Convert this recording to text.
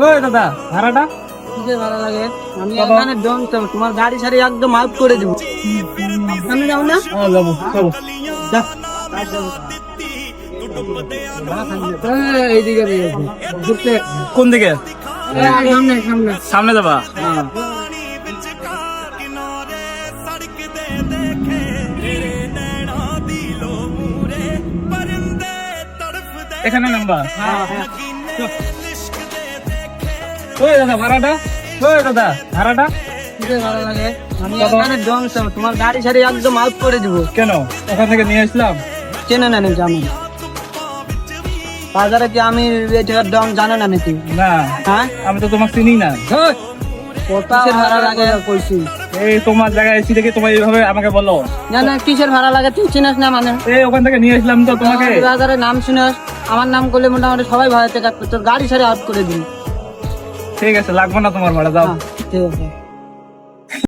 ওই দাদা ভাড়াটা কিসের ভাড়া লাগে? আমি এখানে দম তো, তোমার গাড়ি সারি একদম আউট করে দেবো। আমি যাবো না? যাবো যাবো। যা। এইদিকে ঘুরতে কোন দিকে? সামনে সামনে। সামনে যাবা? হ্যাঁ। এখানে নাম্বার। হ্যাঁ, হ্যাঁ। ওই দাদা ভাড়াটা, ওই দাদা ভাড়াটা কিসের ভাড়া লাগে? আমি এখানে দম তো, তোমার গাড়ি সারি একদম আউট করে দেবো। কেন? ওখান থেকে নিয়ে আসলাম। চেনে না নাকি আমি? বাজারে কি আমি এই জায়গার দম জানো না নাকি? না, হ্যাঁ, আমি তো তোমাকে চিনি না। কিসের ভাড়া লাগে কইছি? এই তোমার জায়গায় এসে দেখে তোমার এইভাবে আমাকে বলো। না না, কিসের ভাড়া লাগে তুই চিনিস না মানে? এই ওখান থেকে নিয়ে আসলাম তো তোমাকে। বাজারে নাম শুনিস, আমার নাম করলে মোটামুটি সবাই ভাড়াতে কাটবে, তোর গাড়ি সারি আউট করে দিবি। ঠিক আছে, লাগবে না তোমার ভাড়া, যাও। হ্যাঁ, ঠিক আছে।